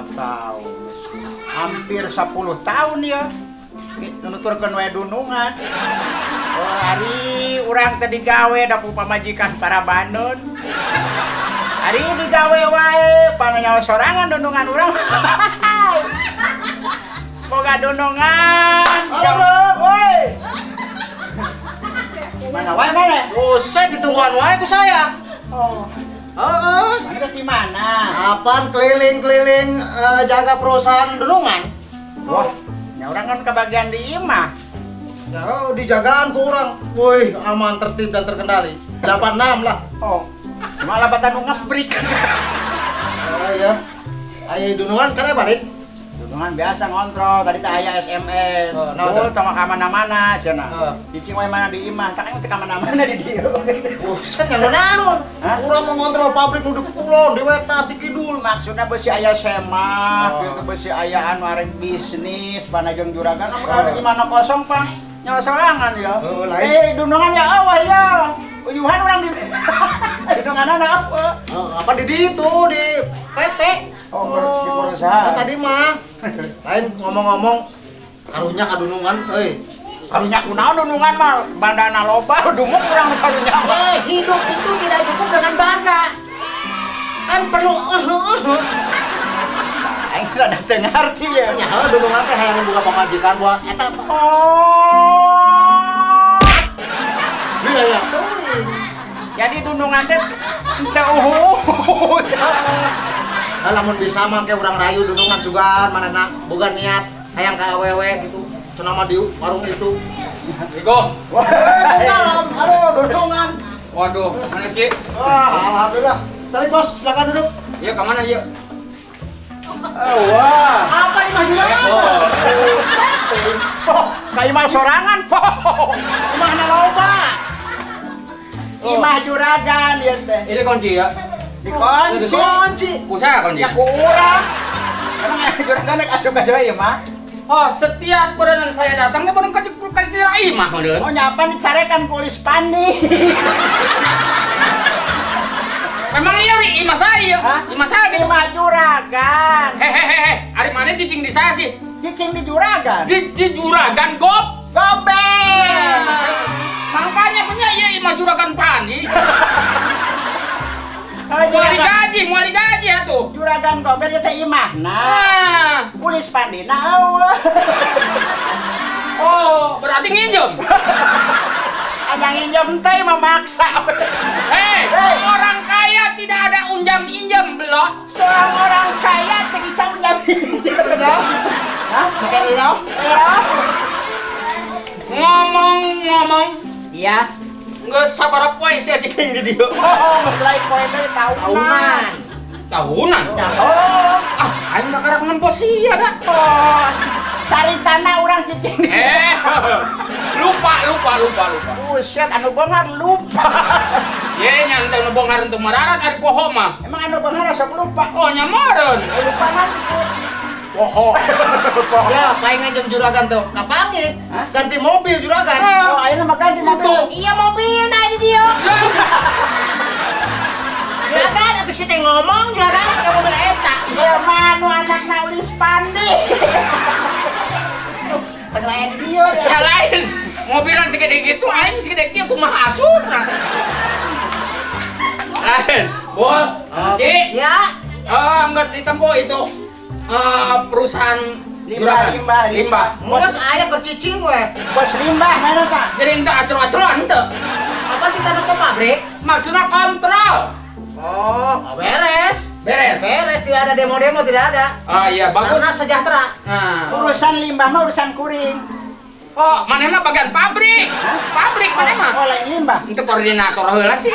tahun. Hampir 10 tahun ya. Nuturkeun we dunungan. Oh, hari urang teh digawe da ku pamajikan Parabaneun. Hari digawe wae pananya sorangan dunungan urang. Boga dunungan. Halo, woi. Mana wae mana? Buset, ditungguan wae ku saya. Oh. Heeh. Mana geus di mana? Apaan keliling-keliling jaga perusahaan dunungan? Wah, nya urang kan kebagian di imah. Ya, dijagaan ku urang. Woi, aman, tertib dan terkendali. 86 lah. Oh. Malah batan nu ngebrik. Oh iya. Ayo dunungan kan balik. Dunungan biasa ngontrol, tadi teh aya SMS. Oh, nah, Dulu teh mah ka mana-mana cenah. Oh. Cicing wae mana di imah, tak kan teh ka mana-mana di dieu. Buset, yang naon? Hah? Urang mengontrol pabrik nu di kulon, di Weta, di Kidul. Maksudna beusi aya semak, Oh. gitu beusi aya anu arek bisnis, panajeng juragan, Oh. ada di mana kosong pan. Nyawa sorangan ya. Oh, lain. Dunungan ya awah ya. Uyuhan urang di dununganana apa? Apa di ditu di PT? Oh, di perusahaan. Tadi mah. Lain ngomong-ngomong karunya kadunungan euy. Karunya kunaon dunungan mah bandana loba dumuk urang karunya mah. Hidup itu tidak cukup dengan banda. Kan perlu Aing rada teu ngarti ya. nya dunungan teh hayang membuka pamajikan buat eta. Oh. Iya ya. Jadi dunungan teh teu uhuh. Nah, lamun bisa mah ke urang rayu dunungan sugan manehna boga niat hayang ka awewe gitu. Cenah mah di warung itu. Iko. Salam, halo dunungan. Waduh, mana Ci? Wah, alhamdulillah. Cari bos, silakan duduk. Iya, ke mana iya? Wah. Apa ini mah juragan? Ka imah sorangan, po. Imahna loba. Imah juragan ieu teh. Ini kunci ya? Dikunci. Kunci. Usaha kunci. Ya ku urang. Emang juragan rek asup ka deui mah? Oh, setiap peranan saya datang ke bareng kali imah modern. Oh, nyapa dicarekan kulis pandi. Memang iya ri imah saya. Hah? Imah saya gitu. Imah juragan. Hehehe, ari mana cicing di saya sih? Cicing di juragan. Di juragan gop. Gobeng. Makanya punya iya imah juragan pani. Kalau Mau juragan, digaji, mau digaji ya tuh. juragan gobeng itu imah. Nah, Nah, kulis pandi. Nah, oh, berarti nginjem. aja nginjem teh memaksa. Hei, orang kaya tidak ada unjam-injem belum. Seorang orang kaya teh bisa menjamin. Hah? Pakai lo? Iya. Ngomong-ngomong, Iya. nggak sabar poe saya cicing di dia. Oh, ngelai poin dari tahunan. Tahunan. Oh, Aing tak karek ngan posia dah. oh. Cari tanah orang cicing. Lupa. Buset, anu bengar lupa. Ye nyantai nu bongar untuk mararat ari poho mah. Emang anu bengar sok lupa. Oh nyamareun. Lupa nasi. Poho. Ya, palingan jeung juragan tuh. Kapangit. Hah? Ganti mobil juragan. Oh, ayeuna mah ganti mobil. Tuh. Iya mobil nah ini dia. Juragan atuh si teh ngomong juragan pakai mobil eta. Ieu mah anu anakna ulis pandi. Segala dia. Ya lain. Mobilan segede gitu, aing segede kieu kumaha asurna. Lain. Bos, Ci. Ya. Geus ditempo itu. Perusahaan juragan. Limbah. Bos aya kercicing we. Bos limbah mana Pak? Jadi ente acur-acuran ente. Apa kita nempo pabrik? Maksudnya kontrol. Oh, beres. Beres. Beres, tidak ada demo-demo, tidak ada. Ah iya Karena bagus. sejahtera. Nah. Urusan limbah mah urusan kuring. Oh, mana mah bagian pabrik. Pabrik mana mah? Oh, lain limbah. Itu koordinator heula sih.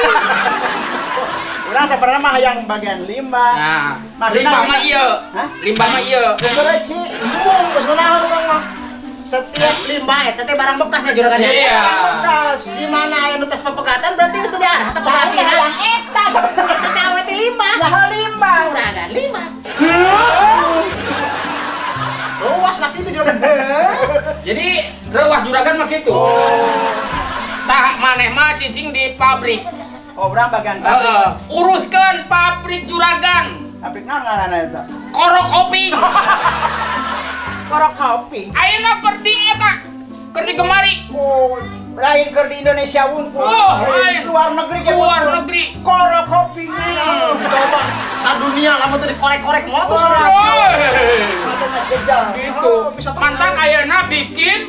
Urang sabarna mah yang bagian limbah. Nah, Maksudna limbah mah ieu. Hah? Limbah mah ieu. Bereci. Embung, geus ngeunaheun urang mah. Setiap limbah eta teh barang bekasnya juragannya. Iya. Bekas. Di mana aya nu tes pepegatan berarti geus teu diarah teh Tapi pesapihan. yang eta sebenarnya. Eta teh awet ti limbah. Nah, limbah. Juragan limbah. Luas lah itu juragan. Jadi reuah juragan mah kitu. Tah maneh mah cicing di pabrik. Oh, urang bagian pabrik. Uruskeun pabrik juragan. Pabrik naon ngaranna eta? korok kopi. Korok kopi. Ayeuna keur di eta. Keur di kemari. Oh, lain keur di Indonesia unggul. Oh, lain. Luar negeri ge Luar unggul. negeri. Korok kopi. Coba sadunia lamun teu dikorek-korek motor Oh, Matanya kejar. gitu. Oh, bisa pakai. Mantak ayeuna bikin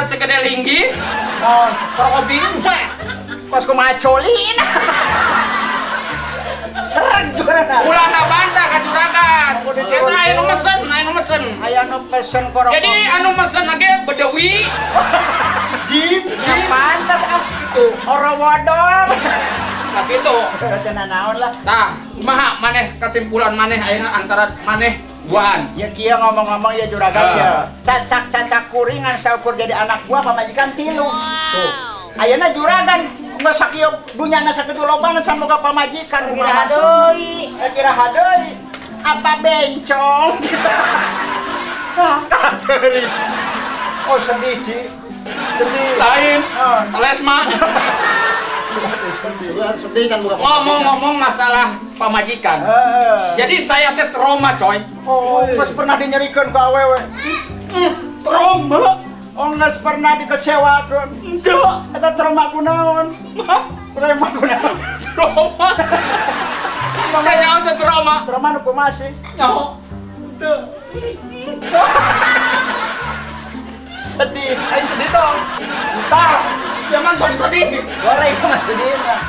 segede linggis Oh, korok kopi. Buset. pas kumaha colin. Sereg geurana. Ulana bantah ka juragan. Eta anu mesen, anu mesen. Aya nu pesen korok Jadi kopi. anu mesen lagi bedewi. Jin, ya pantas Itu. Orowodong. Nah gitu. Cenah naon lah. Nah, kumaha maneh kesimpulan maneh ayeuna antara maneh duaan. Ya kieu ngomong-ngomong ya juragan Ah. ya. Cacak-cacak kuringan saukur jadi anak gua pamajikan 3. Tuh. Ayeuna juragan geus sakieu dunyana sakitu lobana can boga pamajikan. Kira deui. Kira hadeui. Apa bencong? Kaceri. Oh sedih, Ci. Sedih. Lain, Oh. selesma. Sedih kan bukan. Ngomong-ngomong masalah pamajikan. Jadi saya teh trauma, coy. Oh, geus pernah dinyerikeun ku awewe. Trauma. Oh, geus pernah dikecewakeun. Enggak. Eta trauma kunaon? Trauma kunaon? Trauma. Saya teh trauma. Trauma nu kumaha sih? Nyaho. Tuh. Sedih. Ayo sedih toh. Entah. Zaman sok sedih. Goreng mah sedih mah.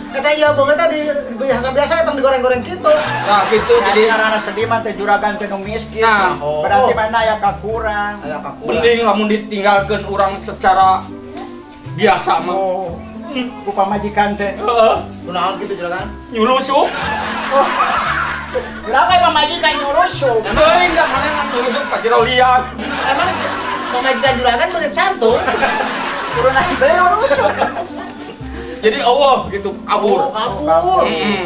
Kata iya bang, kita di biasa-biasa kita digoreng-goreng gitu. Nah, gitu Jadi jadi karena sedih mah teh juragan teh nu miskin. Nah, Berarti mana aya kakurang. Kayak kaku. mending lamun ditinggalkeun orang secara biasa mah. Oh. Ku pamajikan teh. Heeh. Kunaon gitu juragan? Nyulusup. Oh. Kenapa pamajikan nyurusup? Teuing da maneh nyulusup ka jero liang. Emang pemajikan juragan menit santun. Turunan beus. Jadi gitu kabur. Kabur. Heeh.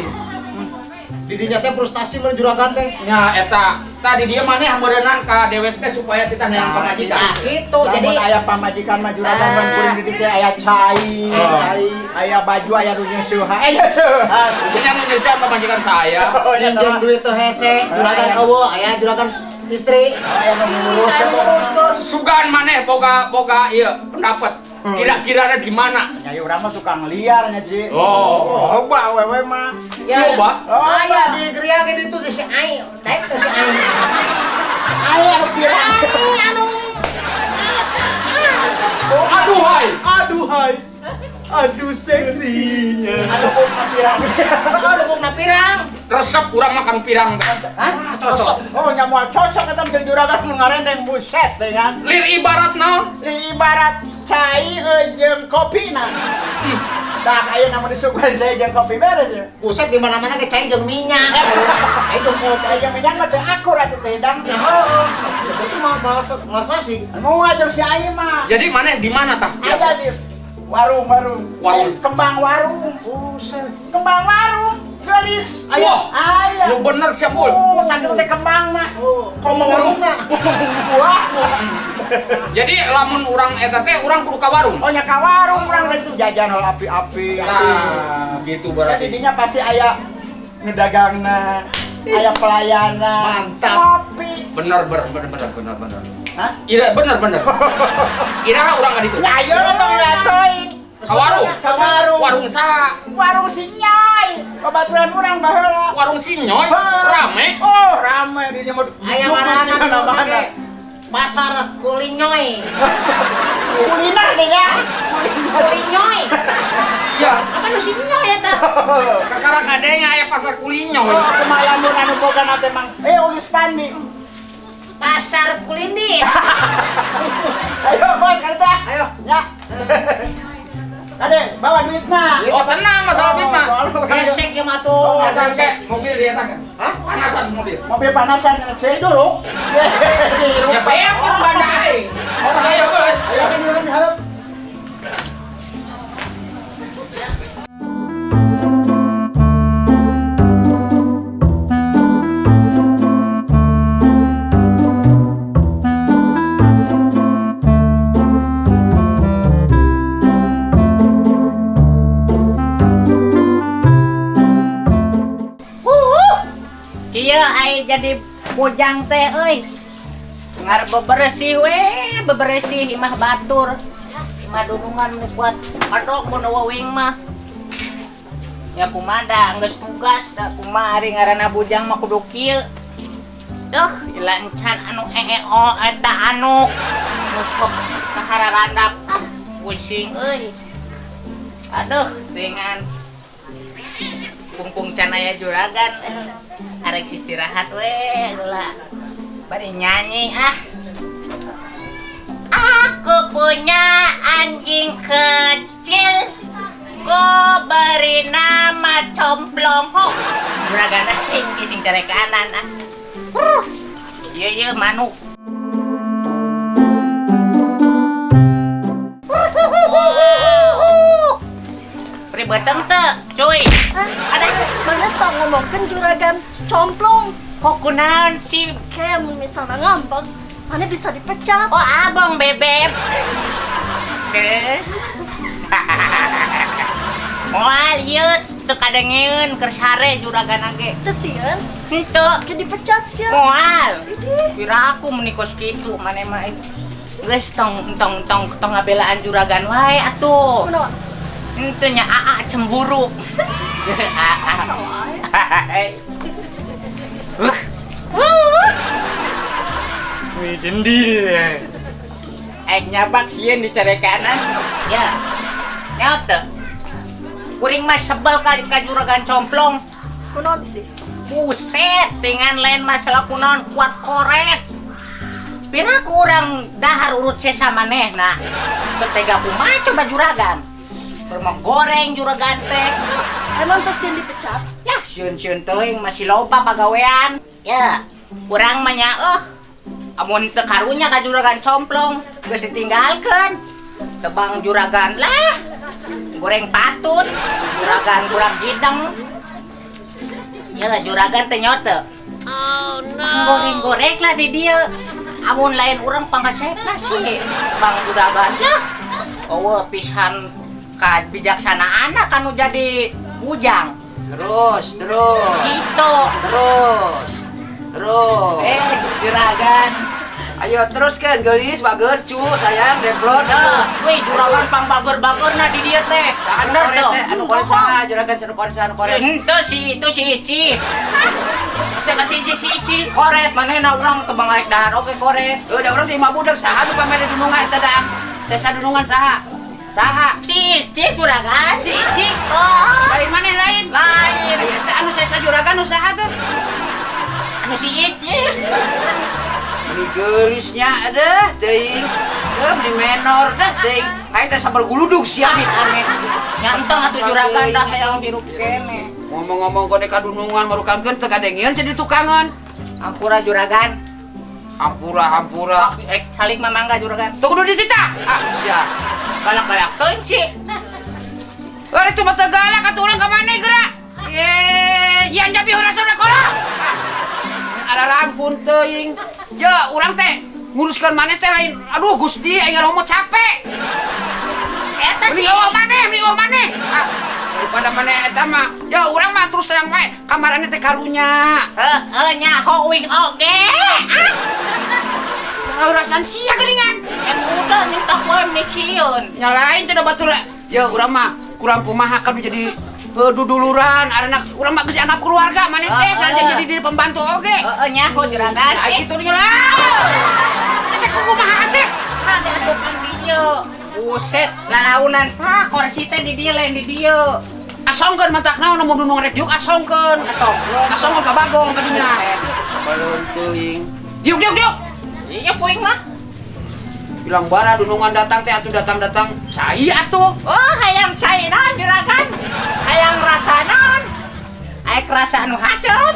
Didinya teh frustasi mun juragan teh. Nya eta tadi dia maneh meureunnan ka dewek teh supaya kita neang pamajikan. Nah, gitu. Jadi Jadi aya pamajikan mah juragan mun kuring di dieu teh aya cai, cai. aya baju, aya nu nyeusuhan. Nyeusuhan. Ini yang nyusahan pamajikan saya. Oh, nya Pinjam duit teh hese, juragan eueuh, aya juragan istri. aya nu ngurus. Saya nguruskeun. Sugan maneh boga ieu pendapat. Kira-kira di mana? Nyai urang mah tukang liar nya, Ji. Oh. Loba awewe mah. Iya, Pak. Aya di geria ge ditu di si Ai. Daek teh si Ai. Aya nu pirang. Anu. Aduh hai. Aduh hai. Aduh seksinya. Aduh kok pirang. Ada bukna pirang. Resep urang makan pirang. Hah? Cocok. Oh, nya moal cocok eta jeung juragan nu ngarendeng buset teh kan. Lir ibarat naon? Ibarat cai jeung kopina. Dah ayeuna mun disuguhan cai jeung kopi beres ya. Buset di mana-mana ge cai jeung minyak. Ai jeung kopi. Cai jeung minyak mah teu akur atuh teh dang. Ya heuh. Berarti mah malas nasi. Mau aja si aing mah. Jadi maneh di mana tah? Ada di warung. Kembang warung. Buset. Kembang warung. Gelis. Wah, Aya. lu bener sia Bul. Oh, sakit teh kembangna. Ngomong warungna. Wah. Jadi lamun urang eta teh urang kudu ka warung. Oh nya ka warung urang dari itu jajan hal api-api. Nah, gitu Jadi berarti. dinya pasti aya ngedagangna, aya pelayanan. Mantap. Kopi. Bener. Hah? Ira bener. Ira urang ka ditu. Ya ayo tong ngatoy. Ka warung. Ka warung. Warung saha? Warung si Nyai. Babaturan urang baheula. Warung Sinyoy rame. Oh, rame dinya mah. Aya mana-mana ge pasar kulinyoy. Kuliner dinya. Kulinyoy. Ya, Apa nu sinyoy eta? kakarang adenya aya pasar kulinyoy. Oh, kumaha mun anu boga teh mang. Ulis pandi. Pasar kulindi. Ayo bos, kita. Ayo. Ya. Kade, bawa duitna. Oh, tenang masalah duit mah. Gesek ya mah Oh, tuh. Eta ge mobil dia eta. Hah? Panasan mobil. Mobil panasan cek dulu. Ya bayar kan banda aing. Orang ayo boleh. Ayo kan jualan harap. Iya, ai jadi Bujang teh euy. Ngar beberesih we, beberesih imah batur. Imah dunungan nu kuat. Adok mun wewing mah. Ya kumada geus tugas da kumaha ari ngaranna bujang mah kudu kieu. Duh, ilancan anu eta anu musok kahararandap. Pusing euy. Aduh, dengan pungpung canaya juragan arek istirahat we lah. Bari nyanyi ah. Aku punya anjing kecil, ku beri nama Complong. Juragan tinggi sing carekanan ah. Iya manuk. Ribeteng teh, cuy. Ada mana tak ngomongkan juragan Complong. Kok kunaon sih? Kayak misalnya ngambek, mana bisa dipecat. Oh abang bebek. Moal ieu teu kadengeun keur sare juragan age. Tesieun, Henteu. kayak dipecat sih. Moal. Kira aku menikos kitu maneh mah. Geus tong ngabelaan juragan wae atuh. Kunaon? Henteu nya aa cemburu. Wih, dendi. Nyabak sieun di carekanan. Ya. Nyaot teu. Kuring mah sebel ka juragan Complong. Kunaon sih? Buset, dengan lain masalah kunaon kuat korek. Pira ku urang dahar urut sesa manehna. Ketega kumaha coba juragan. Bermok goreng juragan teh. Emang tesieun dipecat? Yah, sieun-sieun teuing masih loba pagawean. Ya, urang mah nya amun teu karunya ka juragan Complong, geus ditinggalkeun. Tebang juragan lah. Goreng patut, juragan kurang hidang. Ya juragan teh nyote. Oh no. Goreng-goreng lah di dieu. Amun lain urang pangasepna sih. Bang juragan lah. Eueuh pisan ka bijaksanaan anu jadi bujang. Terus. Gitu. Terus. Juragan. Ayo teruskan geulis bager cu sayang deplot. Wih juragan pang bager-bagerna di dieu teh. Anu korek teh, anu korek saha juragan anu korek. Henteu itu si Ici. Saya kasih si Ici. Korek manehna urang teu bangarek dahar oge korek. Da urang teh imah budak saha nu pamere dunungan eta da. Tesa dunungan saha? Saha? Si Ici juragan. Si Ici. Oh, Lain maneh lain. lain. Aya teh anu saya juragan nu saha teh? Anu si Ici. Ini gelisnya ada teuing. Beli menor dah teuing. Aing teh sabar guludug sia. Amit. Nya entong atuh juragan dah hayang hirup kene. Ngomong-ngomong kode kadunungan marukankeun teu kadengeun jadi tukangan. Ampura juragan. Hampura. Salik mamangga juragan. Teu kudu dititah. Sia. Galak-galak teuing sih. Ari tuh mata galak atuh urang ka maneh geura. Yan jabi urang saudara kola. Ada rampun teuing. Ya, urang teh nguruskeun maneh teh lain. Aduh Gusti, aing ngomong capek. Eta Beli sih. eueuh maneh. Daripada maneh eta mah. Ya, urang mah terus terang wae kamarane teh karunya. Nya hoing oge. Rasan sia geuningan. Udah minta poe misieun. Nyalain teh da batur. Ya, urang mah kurang kumaha kan jadi duduluran, anak urang mah geus anggap keluarga maneh teh saja jadi pembantu oge. Nya ho juragan. Nah, gitu nya lah. Sampai kumaha sih? Ada atukan dieu. Buset, lalaunan kursi teh di dieu lain di dieu. Asongkeun matak naon mun dunung rek diuk asongkeun. Asongkeun ka bagong kadinya. Balon teuing. Diuk. Iya poing mah. Bilang bara dunungan datang teh atuh datang cai atuh. Oh, hayang cai naon juragan? Hayang rasa naon? Aek rasa anu hasem,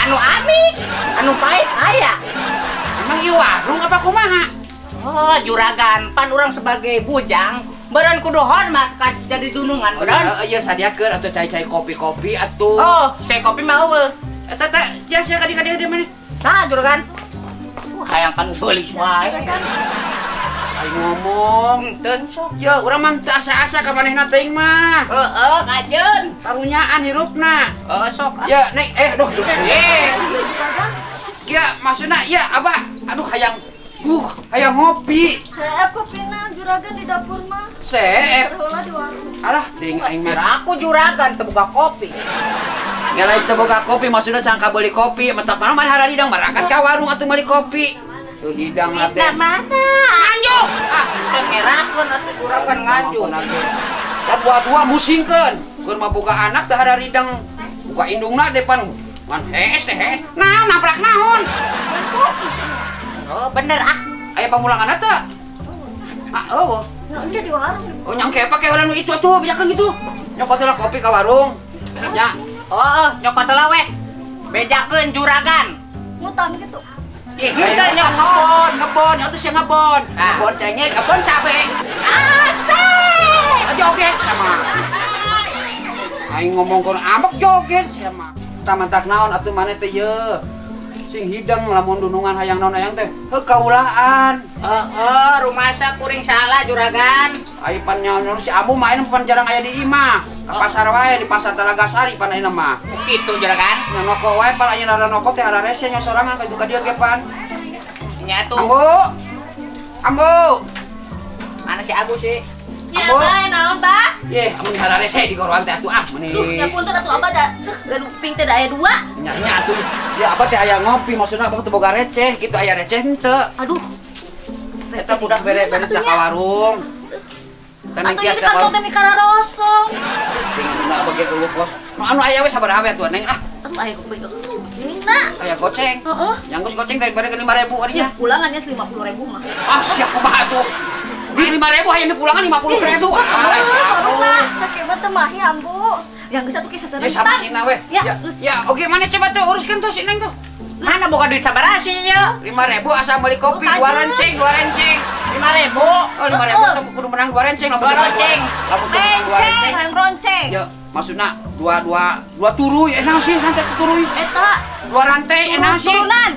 anu amis, anu pahit aya. Emang ieu warung apa kumaha? Oh, juragan, pan urang sebagai bujang, beureun kudu hormat ka jadi dunungan, beureun. Ieu sadiakeun atuh cai-cai kopi-kopi atuh. Oh, cai kopi mah eueuh. Eta teh sia kadi-kadi di mana? Nah, juragan. Hayang kan beulis wae kan. Aing ngomong. Henteu sok. Ya, urang mah teu asa-asa ka manehna teuing mah. Heeh, kajeun. Karunyaan hirupna. Sok. Ya, nek aduh. Juragan, Ya maksudnya ya abah aduh hayang ngopi Seep kopina juragan di dapur mah. seep Terheula di warung. alah ting aing mah Kira aku juragan terbuka kopi. ya lain teu boga kopi maksudnya sangka beli kopi mentak mana mah haradidang berangkat ka warung atuh beli kopi tuh hidang mah teh mana? nganjuk Saya ngerakeun atuh juragan nganjuk. dua musingkeun keur mah boga anak teh haradidang boga indungna depan man hees teh naon naprak naon Oh bener ah. aya pamulangan teh oh Ya enggak di warung. oh nyangke pakai orang itu atuh biakeun gitu nyokot lah kopi ka warung nya Oh, nyokot lah weh. Bejakeun juragan. Ngutang gitu. Ih, Kita henteu nyokot ngebon itu sih ngebon Ah. ngebon cengek ngebon cabe Asik. joget sama aing ngomong kono ambek joget sama tamantak naon atuh maneh teh ye sing hidang lamun dunungan hayang naon hayang teh kaulaan Rumasa kuring salah juragan. aya pan nyaon si amu main pan jarang aya di imah ka pasar wae di pasar Talaga Sari pan ayeuna mah Kitu juragan. nya noko wae pan aya nara noko teh ada rese nya sorangan ka juga dia ge pan Nya tuh. ambu Mana si Agus sih? Ya Ambo. bae naon, Bah? ye amun hara rese di goroan teh atuh meuni Duh, ya punten atuh Abah da. Gaduh ping teh da aya 2. nya atuh ya apa teh aya ngopi maksudna abang teu boga receh gitu aya receh henteu Aduh. eta budak bere-bere teh ka warung teh Atuh kias jadi ka kantong teh mikara rosong. dengan dina bage eueuh pos anu aya we sabaraha we tuh neng Aduh aya kuping. Ini na. aya goceng Heeh. yang geus goceng teh bere 5.000 Ya harinya pulangannya 50.000 mah. ah sia kumaha tuh beli 5.000 hayang dipulangan 50.000 ah rese Corona, sakit teh mah ya, Ambu. Yang geus atuh kisah ya sama hina we Ya, ya oke mana coba tuh uruskan tuh si neng tuh Mana boga duit sabaraha sih nya? 5.000 asal beli kopi Oh, 2 renceng 2 renceng 5.000. oh 5.000 sama kudu menang 2 renceng lamun Dua teu renceng. lamun teu menang 2 renceng Renceng, ronceng. ya maksudna dua turuy enak sih rantai turuy Eta 2 rantai enak sih turunan.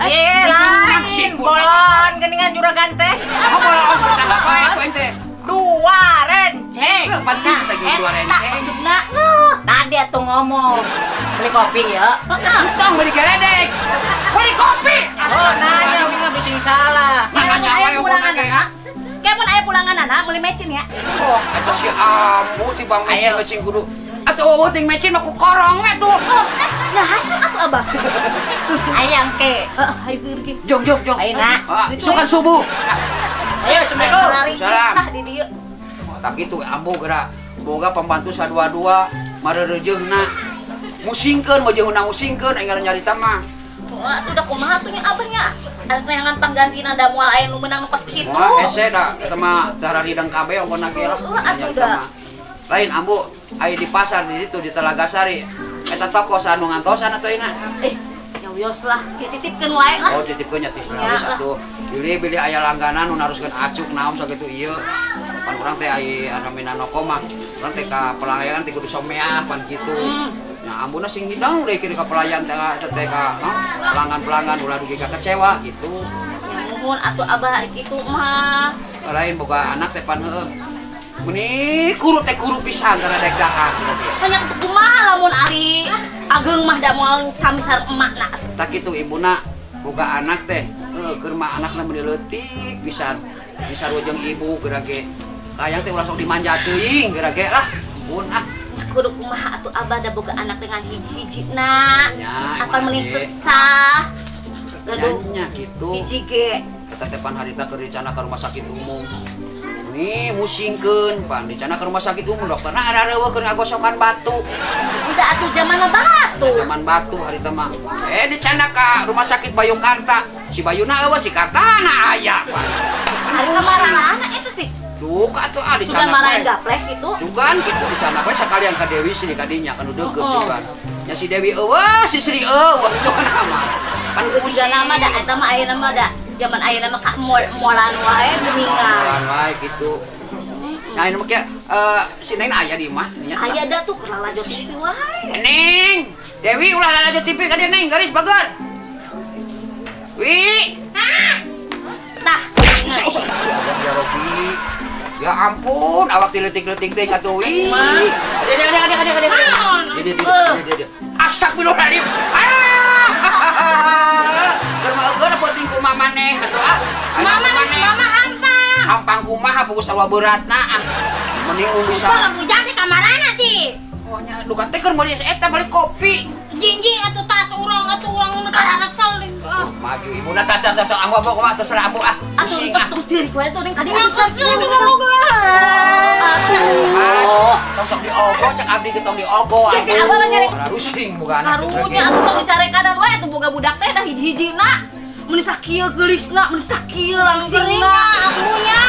Ye lain bolon geningan juragan teh. oh bolong sudah apa itu ente 2 renceng. penting kita gitu 2 renceng Maksudna, Tadi atuh ngomong beli kopi ya. Entong beli geledek beli kopi Oh, nanya we nggak bisa salah. mana nyawa yang pulangan pake anak. Kayak mun aya pulangan anak meuli mecin ya. Oh, eta si amu ti bang Ayo. mecin kudu atuh ting mecin aku korong we tuh Nah, hasuk atuh Abah. ayang ke. Ayo pergi. jong Ayo nak. isukan subuh Ayo assalamualaikum. Salam. Tah di dieu. tak gitu ambu geura boga pembantu sadua-dua marerejeungna musingkeun mau jeung musingkeun aing nyarita mah Wah, atuh da kumaha tuh nya Abahnya. Ada neangan panggantina da moal aya nu meunang nu kos kitu. moal ese da eta mah cara ridang kabeh ongkonna ge lah Atuh Nyarita da. mah. Lain ambu aya di pasar di ditu di Talaga Sari eta toko anu ngantosan atuh ayeuna Ya wios lah, dititipkeun wae lah. oh titipkeun nya tis Ya, geus atuh bili aya langganan nu naruskeun acuk naon sakitu ieu pan urang teh aya namina noko mah urang teh ka pelayan teh kudu someah pan kitu nya ambuna sing hidang deui ke pelayan teh ka pelanggan-pelanggan ulah dugi ka kecewa gitu Nuhun atuh Abah kitu mah. lain boga anak teh pan heueuh meni kuru teh kuru pisan karena dek dahar Hanya kumaha lamun ari ageng mah da moal samisar emakna. tak kitu ibuna boga anak teh keur mah anakna meuni leutik pisan bisa jeung ibu geura ge kayang teh langsung dimanja teuing geura ge lah ampun ah Kudu kumaha atuh Abah da boga anak dengan hiji-hijina. Ya, Apa gimana meni ge? sesah. Gaduh nya gitu hiji ge. kita teh pan harita keur dicana ka rumah sakit umum ini musingkeun pan dicana ka rumah sakit umum dokterna arareueuh keur ngagosokan batu Udah atuh zamanna batu. zaman batu harita mah dicana ka rumah sakit Bayukarta si Bayuna eueuh si Kartana aya pan Ari kamarana eta sih. tuh atuh Sudah dicana marahin bae gaplek gitu. jugan gitu dicana bae sakalian ka Dewi Sri kadinya kan deukeut Oh. jugan nya si Dewi eueuh si Sri eueuh itu nama kan Tiga nama da eta mah ayeuna mah da zaman ayeuna mah ka moalan wae geuningan. Jalan wae gitu. Nah, ini mah si Neng aya di imah nya. Aya da tuh keur lalajo TV wae. Neng, Dewi ulah lalajo TV ka dia Neng, garis bagar. Wi. Tah. Ya Robi. Ya ampun, awak diletik-letik teh ka tuh. Wi. Dia. Astagfirullahaladzim. Ah! kumaha pugus sarua beratna. Mending lu bisa. Kok bujang teh kamarana sih? Oh nya duka teh keur meuli eta balik kopi. Jinjing atuh tas urang kada resel nih. Maju ibu na caca ambu kumaha terserah ambu ah. Pusing ah. Atuh diri kowe tuh ning kadinya Atuh, tosok diogo cek abdi getong diogo. Ya, si Abah mah nyari. Rusing boga anak. Karunya atuh cari kanan wae tuh boga budak teh dah hiji-hijina. Mun sakieu geulisna, mun sakieu langsingna. Ambunya.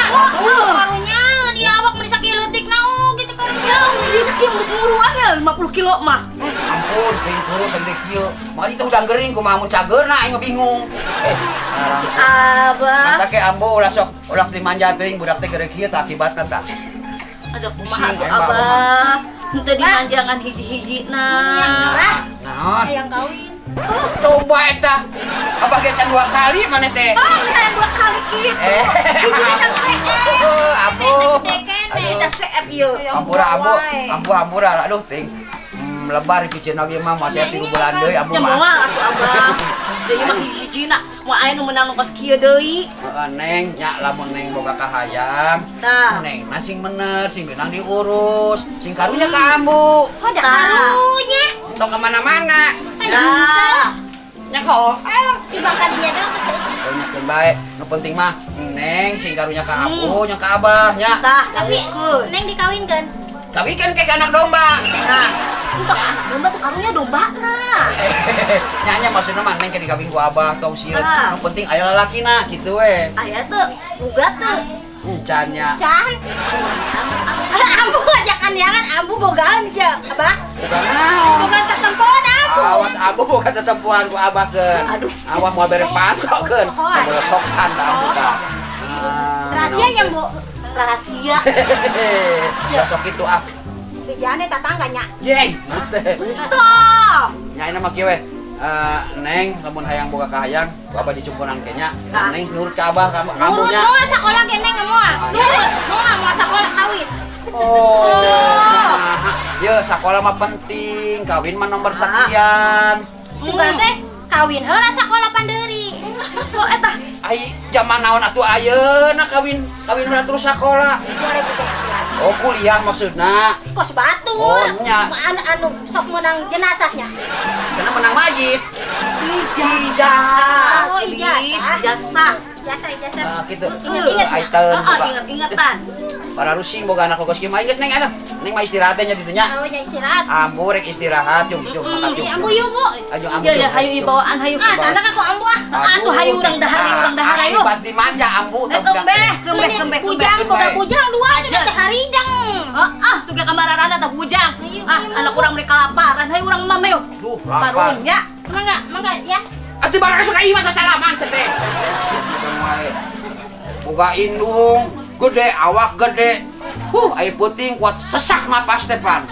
Karunya dia awak mun sakieu leutikna gitu karunya. Mun sakieu geus muruan ya 50 kilo mah. Ampun, teuing kurus segede kieu. Mari teh udang gering kumaha mun cageurna aing mah bingung. Abah. Mata ke ambo ulah sok ulah dimanja teuing budak teh gede kieu tah akibatna tah. Ada kumaha Pusing, tuh Mbak. Abah. Henteu dimanjangan hiji-hijina. Naon? Yang kawin. Coba eta. Abah ge can 2 kali maneh teh. Oh, yang 2 kali gitu. Ambo. Kita CF yuk. Ampura ampura aduh ting. Lebar picin lagi mah masih tilu bulan deui ambu Ya mah. moal atuh Abah. Deui mah hiji-hijina. Moal aya nu menang nu kos kieu deui. Heeh neng nya lamun neng boga kahayang. Tah. Neng nasing bener sing benang diurus. Sing karunya ka ambu. Oh, ada karunya. Tong ke mana-mana. Nah, Nya kok. si Bang kadinya dong geus Oh nyakeun bae. Nu penting mah neng sing karunya ka ambu nya ka abah nya. tah, tapi Neng dikawinkeun. Tapi kan kayak anak domba. Nah, untuk anak domba tuh karunya dombana. Nyanya maksudnya mah neng kayak dikawin ku abah tong sieun. Ah. Nu penting aya lalakina gitu we. Aya tuh boga tuh. Encannya. Can. Ambu ajakan jangan ambu bogaan sia, Abah. Bukan naon. Bogaan tetempon ambu. Awas abu bukan tetempuan ku abah keun. Aduh. Awas mau bere pantok keun. Pohon. Mau sokan da abu tah. Rahasianya, Bu. Rahasia. Ya sok itu ah. Bijane tatangganya. Yeay. Tuh. Nyaina mah kieu we. Neng lamun hayang boga kahayang, ku abah dicumpunan kenya. Ah. Neng nurut ka abah kamu nya. Mau sekolah gini nggak mau? Mau sekolah kawin. Oh. Nah, ya sekolah mah penting, kawin mah nomor sekian. Sudah teh kawin heula sekolah panderi. Oh eta Ai zaman naon atuh ayeuna kawin udah terus sekolah. 2013. Oh kuliah maksudna. Kos batu. Oh, nya. Anu sok menang jenazahnya. Karena menang majid. Ijazah. Oh Ijazah. ijazah. Nah, gitu. Ingat-ingat. Aitan. Ingat-ingatan. Para rusing boga anak kos kieu mah inget neng atuh. Neng mah istirahat nya ditu nya. Awalnya istirahat. Ambu rek istirahat yung makan yung. Ambu yuk, Bu. Ayo ambu. Ya ya hayu ibawaan hayu. Ah, sana aku ambu ah. Atuh hayu urang dahar hayu. Bat dimanja ambu. Kembeh. Bujang, boga bujang dua aja teh harijang. Tuh ge kamarana teh bujang. Anak urang mereka kalaparan, hayu urang mah meo. Duh, lapar. Karunya. Mangga ya. Atuh barang suka ieu mah sasalaman seteh. Boga indung gede, awak gede. Aya puting kuat sesak napas teh pan.